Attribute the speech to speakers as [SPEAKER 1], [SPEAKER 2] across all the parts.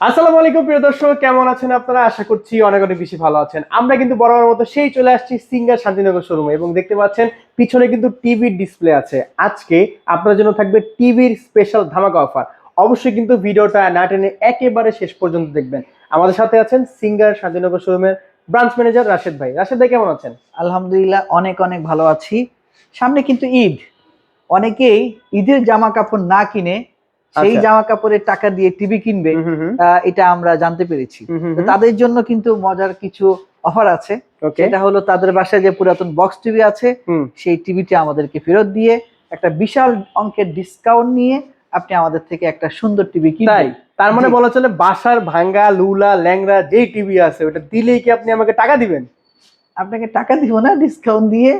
[SPEAKER 1] আসসালামু আলাইকুম প্রিয় দর্শক, কেমন আছেন আপনারা? আশা করছি অনেক অনেক বেশি ভালো আছেন। আমরা কিন্তু বরাবর মতো সেই চলে আসছি সিঙ্গার শান্তিনগর শোরুমে এবং দেখতে পাচ্ছেন পিছনে কিন্তু টিভির ডিসপ্লে আছে। আজকে আপনার জন্য থাকবে টিভির স্পেশাল ধামাকা অফার। অবশ্যই কিন্তু ভিডিওটা না টেনে একেবারে শেষ পর্যন্ত দেখবেন। আমাদের সাথে আছেন সিঙ্গার শান্তিনগর শোরুমের ব্রাঞ্চ ম্যানেজার রাশেদ ভাই। রাশেদ ভাই কেমন আছেন?
[SPEAKER 2] আলহামদুলিল্লাহ অনেক অনেক ভালো আছি। সামনে কিন্তু ঈদ, অনেকেই ঈদের জামা কাপড় না কিনে সেই
[SPEAKER 1] আচ্ছা।
[SPEAKER 2] জামা কাপড়ের টাকা দিয়ে টিভি কিনবে,
[SPEAKER 1] হুম হুম হুম
[SPEAKER 2] এটা আমরা জানতে পেরেছি।
[SPEAKER 1] হুম হুম
[SPEAKER 2] তো
[SPEAKER 1] হুম।
[SPEAKER 2] তাদের জন্য কিন্তু মজার কিছু অফার আছে।
[SPEAKER 1] ওকে।
[SPEAKER 2] সেটা হলো তাদের বাসায় যে পুরাতন বক্স টিভি আছে
[SPEAKER 1] হুম।
[SPEAKER 2] সেই টিভিটি আমাদেরকে ফেরত দিয়ে একটা বিশাল অঙ্কের ডিসকাউন্ট নিয়ে আপনি আমাদের থেকে একটা সুন্দর টিভি
[SPEAKER 1] তাই?
[SPEAKER 2] কিনবেন।
[SPEAKER 1] তার মানে
[SPEAKER 2] জি,
[SPEAKER 1] বলা চলে বাসার ভাঙ্গা লুলা ল্যাংড়া যেই টিভি আছে ওটা দিলেই কি আপনি আমাকে টাকা দিবেন?
[SPEAKER 2] আপনাকে টাকা দিব না, ডিসকাউন্ট দিয়ে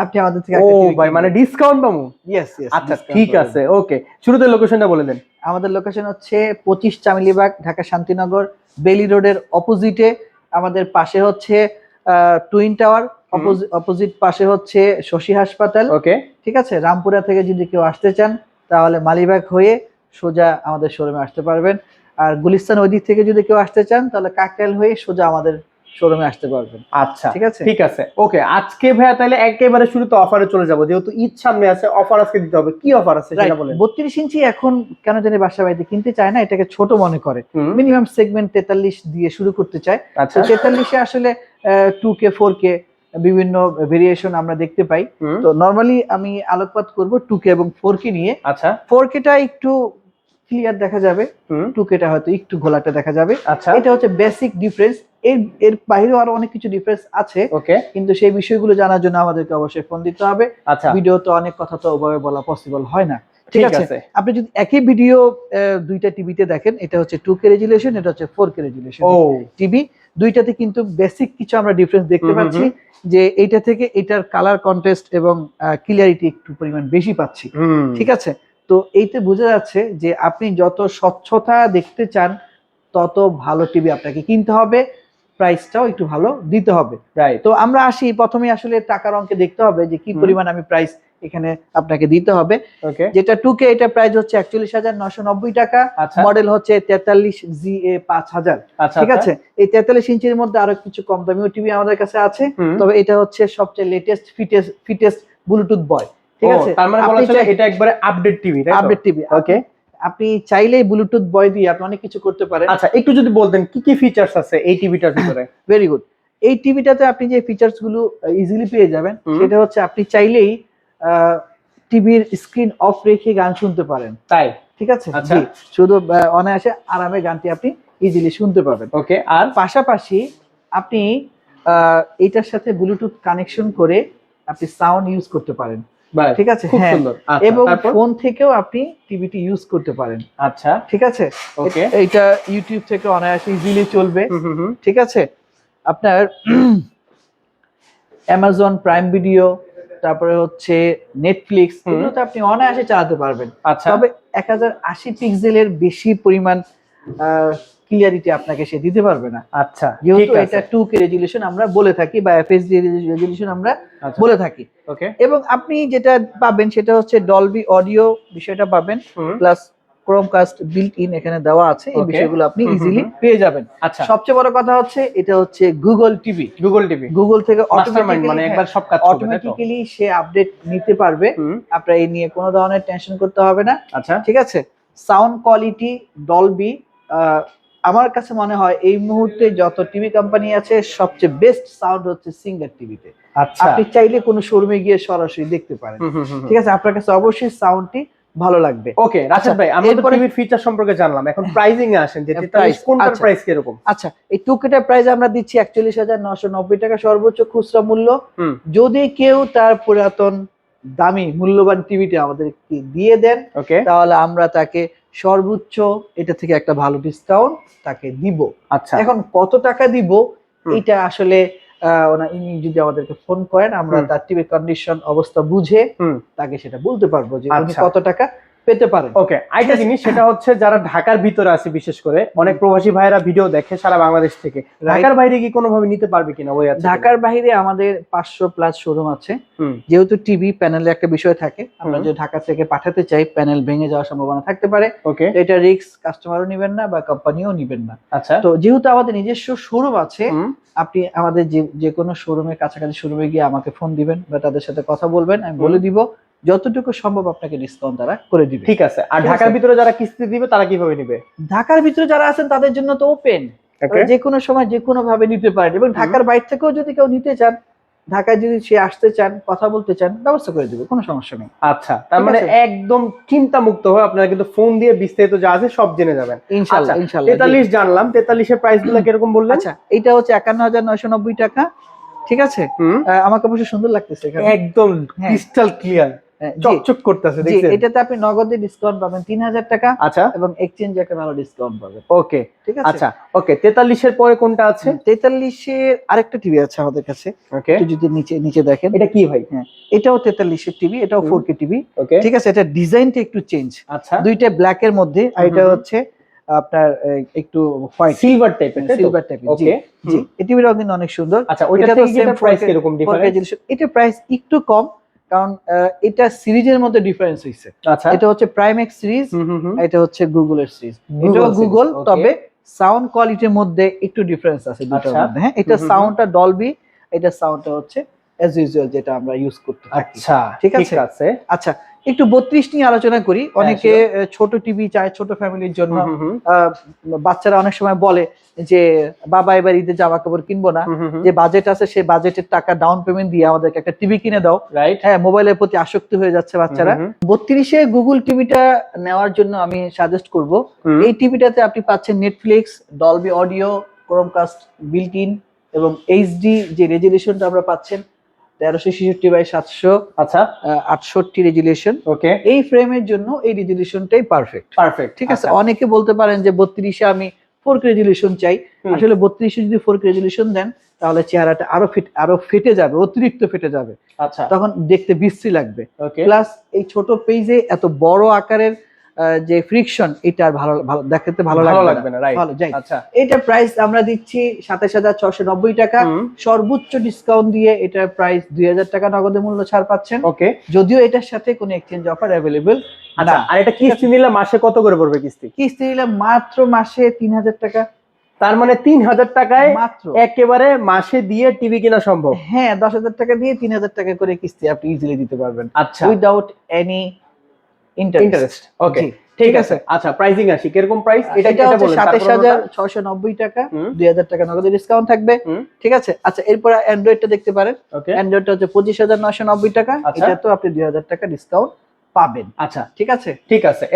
[SPEAKER 2] আপনি আমাদের থেকে
[SPEAKER 1] ও
[SPEAKER 2] একটা টিভি
[SPEAKER 1] ভাই, মানে
[SPEAKER 2] কিনবেন।
[SPEAKER 1] ডিসকাউন্ট পাবো?
[SPEAKER 2] ইয়েস ইয়েস,
[SPEAKER 1] আচ্ছা
[SPEAKER 2] ডিসকাউন্ট
[SPEAKER 1] ঠিক
[SPEAKER 2] পাবেন।
[SPEAKER 1] আছে, ওকে। শুরুতে লোকেশনটা বলে দেন।
[SPEAKER 2] আমাদের লোকেশন হচ্ছে 25 চামেলিবাগ, ঢাকা শান্তিনগর, বেলি রোডের অপোজিটে। আমাদের পাশে হচ্ছে টুইন টাওয়ার,
[SPEAKER 1] হুম।
[SPEAKER 2] অপোজিট পাশে হচ্ছে শশী হাসপাতাল।
[SPEAKER 1] ওকে।
[SPEAKER 2] ঠিক আছে, রামপুরা থেকে যদি কেউ আসতে চান তাহলে মালিবাগ হয়ে সোজা আমাদের শোরুমে আসতে পারবেন। আর গুলিস্তান ওই দিক থেকে যদি কেউ আসতে চান তাহলে কাকরাইল হয়ে সোজা আমাদের শোরুমে আসতে পারবেন।
[SPEAKER 1] আচ্ছা
[SPEAKER 2] ঠিক আছে,
[SPEAKER 1] ঠিক আছে, ওকে। আজকে ভাইয়া তাহলে একেবারে শুরুতে অফারে চলে যাব, যেহেতু ঈদ সামনে আছে, অফার আজকে দিতে হবে। কি অফার আছে সেটা
[SPEAKER 2] রাইট।
[SPEAKER 1] বলেন।
[SPEAKER 2] 32 ইঞ্চি এখন কেন জানি বাসা বাড়িতে কিনতে চায় না, এটাকে ছোট মনে করে।
[SPEAKER 1] হুম।
[SPEAKER 2] মিনিমাম সেগমেন্ট 43 দিয়ে শুরু করতে চায়। তো
[SPEAKER 1] আচ্ছা।
[SPEAKER 2] 43-এ আসলে 2K 4K বিভিন্ন ভেরিয়েশন আমরা দেখতে পাই।
[SPEAKER 1] হুম।
[SPEAKER 2] তো নরমালি আমি আলোকপাত করব 2K এবং 4K নিয়ে।
[SPEAKER 1] আচ্ছা।
[SPEAKER 2] 4Kটা একটু ক্লিয়ার দেখা যাবে,
[SPEAKER 1] হুম।
[SPEAKER 2] 2Kটা হয়তো একটু ঘোলাটে দেখা যাবে।
[SPEAKER 1] আচ্ছা।
[SPEAKER 2] এটা হচ্ছে বেসিক ডিফারেন্স। এর এর বাইরেও আরো অনেক কিছু ডিফারেন্স আছে,
[SPEAKER 1] ওকে।
[SPEAKER 2] কিন্তু সেই বিষয়গুলো জানার জন্য আমাদেরকে অবশ্যই ফোন দিতে হবে।
[SPEAKER 1] আচ্ছা।
[SPEAKER 2] ভিডিওতে অনেক কথা তো ওভাবে বলা পসিবল হয় না। ঠিক
[SPEAKER 1] ঠিক
[SPEAKER 2] আছে,
[SPEAKER 1] আছে।
[SPEAKER 2] আপনি যদি একই ভিডিও দুইটা টিভিতে দেখেন, এটা হচ্ছে 2K রেজুলেশন, এটা হচ্ছে 4K রেজুলেশন
[SPEAKER 1] ও।
[SPEAKER 2] টিভি। দুইটাতে কিন্তু বেসিক কিছু আমরা ডিফারেন্স দেখতে
[SPEAKER 1] হুম হুম
[SPEAKER 2] পাচ্ছি,
[SPEAKER 1] হুম
[SPEAKER 2] যে এইটা থেকে এটার কালার কন্ট্রাস্ট এবং ক্লিয়ারিটি একটু পরিমাণ বেশি পাচ্ছি।
[SPEAKER 1] হুম।
[SPEAKER 2] ঠিক আছে, তো এইতে বোঝা যাচ্ছে যে আপনি যত স্বচ্ছতা দেখতে চান তত ভালো টিভি আপনাকে কিনতে হবে, প্রাইসটাও একটু ভালো দিতে হবে।
[SPEAKER 1] রাইট।
[SPEAKER 2] তো আমরা আসি প্রথমে আসলে টাকার অঙ্কে দেখতে হবে যে কি
[SPEAKER 1] হুম।
[SPEAKER 2] পরিমাণ আমি প্রাইস এখানে আপনাকে দিতে হবে।
[SPEAKER 1] ওকে।
[SPEAKER 2] যেটা 2K, এটা প্রাইস হচ্ছে 41,990 টাকা।
[SPEAKER 1] আচ্ছা
[SPEAKER 2] মডেল হচ্ছে 43 GA 5000।
[SPEAKER 1] আচ্ছা
[SPEAKER 2] ঠিক
[SPEAKER 1] আচ্ছা।
[SPEAKER 2] আছে, এই 43 ইঞ্চির মধ্যে আরো কিছু কম দামিও টিভি আমাদের কাছে আছে।
[SPEAKER 1] হুম।
[SPEAKER 2] তবে এটা হচ্ছে সবচেয়ে লেটেস্ট ফিটেস্ট ব্লুটুথ বয়। ঠিক
[SPEAKER 1] ও,
[SPEAKER 2] আছে,
[SPEAKER 1] তার মানে বলা
[SPEAKER 2] আপনি
[SPEAKER 1] চলে এটা একবারে আপডেট টিভি, তাই তো?
[SPEAKER 2] আপডেট টিভি,
[SPEAKER 1] ওকে।
[SPEAKER 2] আপনি চাইলেই ব্লুটুথ বয় দিয়ে আপনি অনেক কিছু করতে পারেন।
[SPEAKER 1] আচ্ছা, একটু যদি বলতেন কি কি ফিচার্স আছে এই টিভিটার ভিতরে।
[SPEAKER 2] Very good. এই টিভিটাতে আপনি যে ফিচার্স গুলো ইজিলি পেয়ে যাবেন,
[SPEAKER 1] হুম।
[SPEAKER 2] সেটা হচ্ছে আপনি চাইলেই টিভির স্ক্রিন অফ রেখে গান শুনতে পারেন।
[SPEAKER 1] তাই?
[SPEAKER 2] ঠিক আছে,
[SPEAKER 1] আচ্ছা।
[SPEAKER 2] জি, শুধু অনায়াসে আরামে গানটি আপনি ইজিলি শুনতে পাবেন।
[SPEAKER 1] ওকে। আর
[SPEAKER 2] পাশাপাশি আপনি এটার সাথে ব্লুটুথ কানেকশন করে আপনি সাউন্ড ইউজ করতে পারেন।
[SPEAKER 1] বাহ,
[SPEAKER 2] ঠিক আছে,
[SPEAKER 1] খুব
[SPEAKER 2] হ্যাঁ,
[SPEAKER 1] সুন্দর। আচ্ছা,
[SPEAKER 2] এবং
[SPEAKER 1] তারপর?
[SPEAKER 2] ফোন থেকেও আপনি টিভিটি ইউজ করতে পারেন।
[SPEAKER 1] আচ্ছা।
[SPEAKER 2] ঠিক আছে,
[SPEAKER 1] ওকে।
[SPEAKER 2] এইটা ইউটিউব থেকে অনায়াসে ইজিলি চলবে।
[SPEAKER 1] হুম হুম হুম।
[SPEAKER 2] ঠিক আছে, আপনার অ্যামাজন প্রাইম ভিডিও, তারপরে হচ্ছে নেটফ্লিক্স,
[SPEAKER 1] হুম।
[SPEAKER 2] এগুলোতে আপনি অনায়াসে চালাতে পারবেন।
[SPEAKER 1] আচ্ছা।
[SPEAKER 2] তবে 1080 পিক্সেলের বেশি পরিমাণ ক্লিয়ারিটি আপনাকে সে দিতে পারবে না,
[SPEAKER 1] আচ্ছা ঠিক
[SPEAKER 2] যেহেতু
[SPEAKER 1] আছে।
[SPEAKER 2] এটা 2K রেজুলেশন আমরা বলে থাকি বা এফএসডি রেজুলেশন আমরা
[SPEAKER 1] আচ্ছা।
[SPEAKER 2] বলে থাকি।
[SPEAKER 1] ওকে।
[SPEAKER 2] এবং আপনি যেটা পাবেন সেটা হচ্ছে ডলবি অডিও বিষয়টা পাবেন,
[SPEAKER 1] হুম।
[SPEAKER 2] প্লাস ক্রোমকাস্ট বিল্ট ইন এখানে দেওয়া আছে। এই
[SPEAKER 1] ওকে।
[SPEAKER 2] বিষয়গুলো আপনি
[SPEAKER 1] হুম হুম
[SPEAKER 2] ইজিলি
[SPEAKER 1] হুম।
[SPEAKER 2] পেয়ে যাবেন।
[SPEAKER 1] আচ্ছা।
[SPEAKER 2] সবচেয়ে বড় কথা হচ্ছে এটা হচ্ছে Google TV.
[SPEAKER 1] Google TV.
[SPEAKER 2] Google থেকে
[SPEAKER 1] মাস্টারমাইন্ড, মানে একবার সব কাজ করবে, তাই তো?
[SPEAKER 2] অটোমেটিক্যালি সে আপডেট নিতে পারবে।
[SPEAKER 1] হুম।
[SPEAKER 2] আপনার এই নিয়ে কোনো ধরনের টেনশন করতে হবে না।
[SPEAKER 1] আচ্ছা।
[SPEAKER 2] ঠিক আছে, সাউন্ড কোয়ালিটি ডলবি, আমার কাছে মনে হয় এই মুহূর্তে যত টিভি কোম্পানি আছে সবচেয়ে বেস্ট সাউন্ড হচ্ছে সিঙ্গার টিভিতে।
[SPEAKER 1] আচ্ছা।
[SPEAKER 2] আপনি চাইলে কোনো শোরুমে গিয়ে সরাসরি দেখতে পারেন।
[SPEAKER 1] হুম হুম হুম হুম।
[SPEAKER 2] ঠিক আছে, আপনার কাছে অবশ্যই সাউন্ডটি ভালো লাগবে।
[SPEAKER 1] ওকে
[SPEAKER 2] আচ্ছা,
[SPEAKER 1] রাশেদ ভাই, আমরা তো
[SPEAKER 2] এরপরে
[SPEAKER 1] টিভির ফিচার সম্পর্কে জানলাম, এখন প্রাইজিং এ আসেন যে 43
[SPEAKER 2] প্রাইস,
[SPEAKER 1] কোনটার
[SPEAKER 2] আচ্ছা
[SPEAKER 1] প্রাইস কিরকম?
[SPEAKER 2] আচ্ছা, এই 2K প্রাইস আমরা দিচ্ছি 41,990 টাকা সর্বোচ্চ খুচরা মূল্য।
[SPEAKER 1] হুম।
[SPEAKER 2] যদি কেউ তার পুরাতন দামি মূল্যবান টিভিটি আমাদেরকে দিয়ে দেন
[SPEAKER 1] ওকে।
[SPEAKER 2] তাহলে আমরা তাকে সর্বোচ্চ এটা থেকে একটা ভালো ডিসকাউন্ট তাকে দিব।
[SPEAKER 1] আচ্ছা।
[SPEAKER 2] এখন কত টাকা দিব
[SPEAKER 1] হুম।
[SPEAKER 2] এটা আসলে ইনি যদি আমাদেরকে ফোন করেন আমরা
[SPEAKER 1] হুম।
[SPEAKER 2] তার টিভির কন্ডিশন অবস্থা বুঝে
[SPEAKER 1] হুম।
[SPEAKER 2] তাকে সেটা বলতে পারবো যে উনি
[SPEAKER 1] আচ্ছা।
[SPEAKER 2] কত টাকা পেতে পারেন।
[SPEAKER 1] ওকে, আরেকটা জিনিস সেটা হচ্ছে যারা ঢাকার ভিতরে আছে, বিশেষ করে অনেক প্রবাসী ভাইয়েরা ভিডিও দেখে সারা বাংলাদেশ থেকে, ঢাকার বাইরে কি কোনোভাবে নিতে পারবে কিনা ওই আছে?
[SPEAKER 2] ঢাকার বাইরে আমাদের 500+ শোরুম আছে। যেহেতু টিভি প্যানেলে একটা বিষয় থাকে, আমরা যদি ঢাকা থেকে পাঠাতে চাই প্যানেল ভেঙে যাওয়ার সম্ভাবনা থাকতে পারে।
[SPEAKER 1] ওকে,
[SPEAKER 2] এটা রিস্ক কাস্টমারও নেবেন না বা কোম্পানিও নেবেন না।
[SPEAKER 1] আচ্ছা,
[SPEAKER 2] তো যেহেতু আমাদের নিজস্ব শোরুম আছে, আপনি আমাদের যে কোনো শোরুমের কাছাকাছি শোরুমে গিয়ে আমাকে ফোন দিবেন বা তাদের সাথে কথা বলবেন, আমি বলে দিব যতটুকু সম্ভব আপনাকে ডিসকাউন্ট তারা করে দিবে।
[SPEAKER 1] ঠিক আছে। আর ঢাকার ভিতরে যারা কিস্তি দিবে তারা কিভাবে নিবে?
[SPEAKER 2] ঢাকার ভিতরে যারা আছেন তাদের জন্য তো ওপেন, যে কোনো সময় যে কোনো ভাবে নিতে পারেন। এবং ঢাকার বাইরে থেকেও যদি কেউ নিতে চান, ঢাকায় যদি সে আসতে চান, কথা বলতে চান, ব্যবস্থা করে দেবে, কোনো সমস্যা নেই।
[SPEAKER 1] আচ্ছা, তার মানে একদম চিন্তা মুক্ত হয়ে আপনারা কিন্তু ফোন দিয়ে বিস্তারিত যা আছে সব জেনে যাবেন
[SPEAKER 2] ইনশাআল্লাহ। ইনশাআল্লাহ
[SPEAKER 1] 43 জানলাম, 43 এর প্রাইস গুলো কিরকম বললেন?
[SPEAKER 2] আচ্ছা, এটা হচ্ছে 51,990 টাকা। ঠিক আছে, আমাকে অবশ্য সুন্দর লাগতেছে এখানে,
[SPEAKER 1] একদম ক্রিস্টাল ক্লিয়ার, চকচক করতেছে দেখছেন।
[SPEAKER 2] এটাতে আপনি নগদে ডিসকাউন্ট পাবেন 3000 টাকা।
[SPEAKER 1] আচ্ছা,
[SPEAKER 2] এবং এক্সচেঞ্জে একটা ভালো ডিসকাউন্ট পাবেন।
[SPEAKER 1] ওকে,
[SPEAKER 2] ঠিক আছে।
[SPEAKER 1] আচ্ছা, ওকে, 43 এর পরে কোনটা আছে?
[SPEAKER 2] 43 এর আরেকটা টিভি আছে আমাদের কাছে।
[SPEAKER 1] ওকে,
[SPEAKER 2] একটু যদি নিচে দেখেন,
[SPEAKER 1] এটা কি ভাই?
[SPEAKER 2] হ্যাঁ, এটাও 43 এর টিভি, এটাও 4K টিভি।
[SPEAKER 1] ওকে,
[SPEAKER 2] ঠিক আছে, এটা ডিজাইনটা একটু চেঞ্জ,
[SPEAKER 1] আচ্ছা,
[SPEAKER 2] দুইটা ব্ল্যাক এর মধ্যে, আর এটা হচ্ছে আপনার একটু হোয়াইট
[SPEAKER 1] সিলভার টাইপের,
[SPEAKER 2] সিলভার টাইপের। জি
[SPEAKER 1] ওকে,
[SPEAKER 2] জি, এই টিভিটাও কিন্তু অনেক সুন্দর।
[SPEAKER 1] আচ্ছা, ওইটা থেকে কি এটা প্রাইস কিরকম ডিফারেন্স?
[SPEAKER 2] এটা প্রাইস একটু কম, কারণ এটা সিরিজের মধ্যে ডিফারেন্স হইছে।
[SPEAKER 1] আচ্ছা,
[SPEAKER 2] এটা হচ্ছে প্রাইম এক্স সিরিজ, এটা হচ্ছে গুগল এর সিরিজ। এটাও গুগল, তবে সাউন্ড কোয়ালিটির মধ্যে একটু ডিফারেন্স আছে দুটোর মধ্যে। হ্যাঁ, এটা সাউন্ডটা ডলবি, এটা সাউন্ডটা হচ্ছে অ্যাজ ইউজুয়াল যেটা আমরা ইউজ করতে থাকি।
[SPEAKER 1] আচ্ছা,
[SPEAKER 2] ঠিক আছে। আচ্ছা, একটু 32 নিয়ে আলোচনা করি। অনেকে ছোট টিভি চায় ছোট ফ্যামিলির জন্য। বাচ্চারা অনেক সময় বলে যে বাবা এবার ঈদে জামা কাপড় কিনবো না, যে বাজেট আছে সেই বাজেটের টাকা ডাউন পেমেন্ট দিয়ে আমাদেরকে একটা টিভি কিনে দাও।
[SPEAKER 1] রাইট,
[SPEAKER 2] হ্যাঁ, মোবাইলের প্রতি আসক্তি হয়ে যাচ্ছে বাচ্চারা। 32 এ গুগল টিভিটা নেওয়ার জন্য আমি সাজেস্ট করব, এই টিভিটাতে আপনি পাচ্ছেন Netflix, Dolby audio, Chromecast built in, এবং এইচডি যে রেজুলেশনটা আমরা পাচ্ছেন 1366x700,
[SPEAKER 1] আচ্ছা,
[SPEAKER 2] 68 রেজুলেশন।
[SPEAKER 1] ওকে,
[SPEAKER 2] এই ফ্রেমের জন্য এই রেজুলেশনটাই পারফেক্ট। ঠিক আছে। অনেকে বলতে পারেন যে 32 এ আমি 4K রেজুলেশন চাই। আসলে 32 এ যদি 4K রেজুলেশন দেন তাহলে চেহারাটা আরো ফেটে যাবে, অতিরিক্ত ফেটে যাবে।
[SPEAKER 1] আচ্ছা,
[SPEAKER 2] তখন দেখতে বিশ্রী লাগবে।
[SPEAKER 1] ওকে,
[SPEAKER 2] প্লাস এই ছোট পেজে এত বড় আকারের যে ফ্রিকশন, এটা আর ভালো দেখতে ভালো লাগবে না।
[SPEAKER 1] রাইট,
[SPEAKER 2] ভালো যাই।
[SPEAKER 1] আচ্ছা,
[SPEAKER 2] এটা প্রাইস আমরা দিচ্ছি 27,690 টাকা। সর্বোচ্চ ডিসকাউন্ট দিয়ে এটার প্রাইস 2000 টাকা নগদ মূল্য ছাড় পাচ্ছেন।
[SPEAKER 1] ওকে,
[SPEAKER 2] যদিও এটার সাথে কোনো এক্সচেঞ্জ অফার অ্যাভেলেবল
[SPEAKER 1] আচ্ছা। আর এটা কিস্তি নিলে মাসে কত করে পড়বে কিস্তি?
[SPEAKER 2] কিস্তি নিলে মাত্র মাসে 3000 টাকা।
[SPEAKER 1] তার মানে 3000 টাকায়
[SPEAKER 2] মাত্র
[SPEAKER 1] একেবারে মাসে দিয়ে টিভি কেনা সম্ভব?
[SPEAKER 2] হ্যাঁ, 10,000 টাকা দিয়ে 3000 টাকা করে কিস্তি আপনি ইজিলি দিতে পারবেন।
[SPEAKER 1] আচ্ছা,
[SPEAKER 2] উইদাউট এনি ইন্টারেস্ট।
[SPEAKER 1] ওকে, ঠিক আছে। আচ্ছা, প্রাইসিং আসি, কিরকম প্রাইস?
[SPEAKER 2] এটা হচ্ছে 27,690 টাকা, 2000 টাকা নগদ ডিসকাউন্ট থাকবে। ঠিক আছে। আচ্ছা, এরপর অ্যান্ড্রয়েডটা দেখতে পারেন। অ্যান্ড্রয়েডটা হচ্ছে 25,990 টাকা। এটা তো আপনি 2000 টাকা ডিসকাউন্ট পাবেন।
[SPEAKER 1] আচ্ছা,
[SPEAKER 2] ঠিক আছে।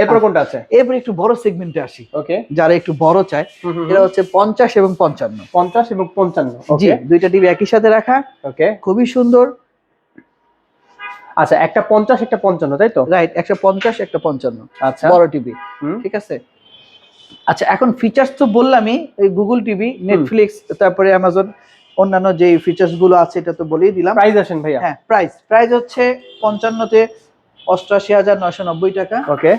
[SPEAKER 1] এরপর কোনটা আছে?
[SPEAKER 2] এরপর একটু বড় সেগমেন্টে আসি।
[SPEAKER 1] ওকে,
[SPEAKER 2] যারা একটু বড় চায়, এটা হচ্ছে 50 এবং 55।
[SPEAKER 1] 50 এবং 55,
[SPEAKER 2] জি, দুইটা টিভি একই সাথে রাখা।
[SPEAKER 1] ওকে,
[SPEAKER 2] খুবই সুন্দর।
[SPEAKER 1] আচ্ছা, একটা 50 একটা 55, তাই তো?
[SPEAKER 2] রাইট, 150 একটা 55।
[SPEAKER 1] আচ্ছা,
[SPEAKER 2] বড় টিভি। ঠিক আছে। আচ্ছা, এখন ফিচার্স তো বললামই, এই গুগল টিভি, নেটফ্লিক্স, তারপরে অ্যামাজন, অন্যান্য যে ফিচার্স গুলো আছে এটা তো বলেই দিলাম।
[SPEAKER 1] প্রাইস আসেন ভাইয়া।
[SPEAKER 2] হ্যাঁ, প্রাইস হচ্ছে 55 তে 88,990 টাকা।
[SPEAKER 1] ওকে,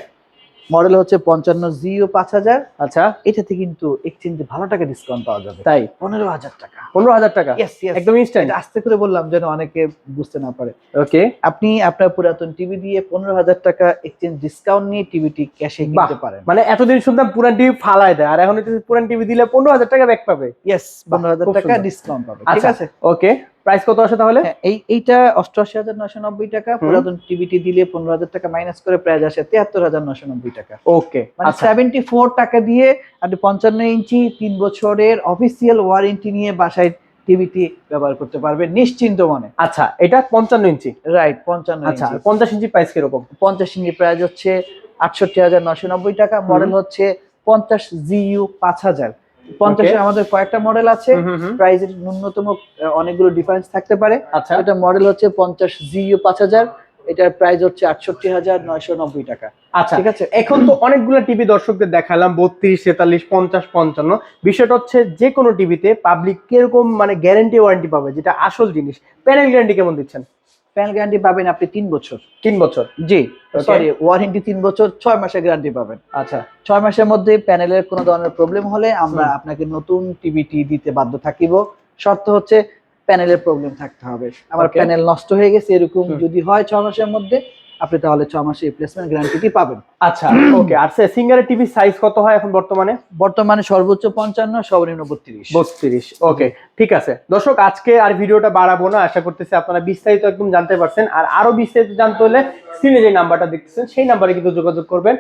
[SPEAKER 2] মডেল হচ্ছে 55 জিও 5000।
[SPEAKER 1] আচ্ছা,
[SPEAKER 2] এটাতে কিন্তু এক্সচেঞ্জে ভালো টাকা ডিসকাউন্ট পাওয়া যাবে।
[SPEAKER 1] তাই
[SPEAKER 2] 15,000 টাকা।
[SPEAKER 1] 15,000 টাকা একদম ইনস্ট্যান্ট।
[SPEAKER 2] এটা আস্তে করে বললাম যেন অনেকে বুঝতে না পারে।
[SPEAKER 1] ওকে,
[SPEAKER 2] আপনি আপনার পুরাতন টিভি দিয়ে 15,000 টাকা এক্সচেঞ্জ ডিসকাউন্ট নিয়ে টিভিটি ক্যাশে কিনতে পারেন।
[SPEAKER 1] মানে এতদিন শুনতাম পুরান টিভি ফালায় দেয়, আর এখন পুরান টিভি দিলে 15,000 টাকা ব্যাক পাবে।
[SPEAKER 2] ইয়েস, 15,000 টাকা ডিসকাউন্ট পাবে। ঠিক আছে।
[SPEAKER 1] ওকে, প্রাইস কত আসে তাহলে?
[SPEAKER 2] এইটা 88,990 টাকা। পুরাতন টিভিটি দিলে 15,000 টাকা মাইনাস করে প্রাইস আসে 73,990 টাকা।
[SPEAKER 1] ওকে,
[SPEAKER 2] মানে 74 টাকা দিয়ে আপনি 55 ইঞ্চি 3 বছরের অফিসিয়াল ওয়ারেন্টি নিয়ে বাসায় টিভিটি ব্যবহার করতে পারবেন নিশ্চিন্ত মনে।
[SPEAKER 1] আচ্ছা, এটা 55 ইঞ্চি।
[SPEAKER 2] রাইট, 55
[SPEAKER 1] আচ্ছা,
[SPEAKER 2] ইঞ্চি।
[SPEAKER 1] 50 ইঞ্চি প্রাইস কিরকম?
[SPEAKER 2] 50 ইঞ্চি প্রাইস হচ্ছে 68,990 টাকা। মডেল হচ্ছে 50 জিইউ 5000। 50 এর আমাদের কয়েকটা মডেল আছে, প্রাইসের ন্যূনতম অনেকগুলো ডিফারেন্স থাকতে পারে।
[SPEAKER 1] আচ্ছা,
[SPEAKER 2] এটা মডেল হচ্ছে 50 জিইউ 5000, এটার প্রাইস হচ্ছে 68,990 টাকা।
[SPEAKER 1] আচ্ছা,
[SPEAKER 2] ঠিক আছে।
[SPEAKER 1] এখন তো অনেকগুলো টিভি দর্শকদের দেখালাম, 32, 43, 50, 55। বিষয়টা হচ্ছে যে কোনো টিভিতে পাবলিক কিরকম মানে গ্যারান্টি ওয়ারেন্টি পাবে, যেটা আসল জিনিস, প্যানেল গ্যারান্টি কেমন দিচ্ছেন?
[SPEAKER 2] প্যানেল গ্যারান্টি পাবেন আপনি 3 বছর।
[SPEAKER 1] 3 বছর।
[SPEAKER 2] জি,
[SPEAKER 1] Okay.
[SPEAKER 2] সরি, ওয়ারেন্টি 3 বছর, 6 মাসের গ্যারান্টি পাবেন।
[SPEAKER 1] আচ্ছা
[SPEAKER 2] 6 মাসের মধ্যে প্যানেলের কোনো ধরনের প্রবলেম হলে আমরা আপনাকে নতুন টিভিটি দিতে বাধ্য থাকিব। শর্ত হচ্ছে প্যানেলের প্রবলেম থাকতে হবে। আমার
[SPEAKER 1] Okay.
[SPEAKER 2] প্যানেল নষ্ট হয়ে গেছে এরকম যদি হয় 6 মাসের মধ্যে, আপনি তাহলে 6 মাসের রিপ্লেসমেন্ট গ্যারান্টিটি পাবেন।
[SPEAKER 1] আচ্ছা ওকে। আর সিঙ্গারের টিভি সাইজ কত হয় এখন বর্তমানে?
[SPEAKER 2] বর্তমানে সর্বোচ্চ 55, সর্বনিম্ন 32।
[SPEAKER 1] 32। ওকে ঠিক আছে দর্শক, আজকে আর ভিডিওটা বাড়াবো না। আশা করতেছি আপনারা বিস্তারিত একদম জানতে পারছেন। আর আরো বিস্তারিত জানতে হলে স্ক্রিনে যে নাম্বারটা দেখতেছেন সেই নাম্বারে কিন্তু যোগাযোগ করবেন।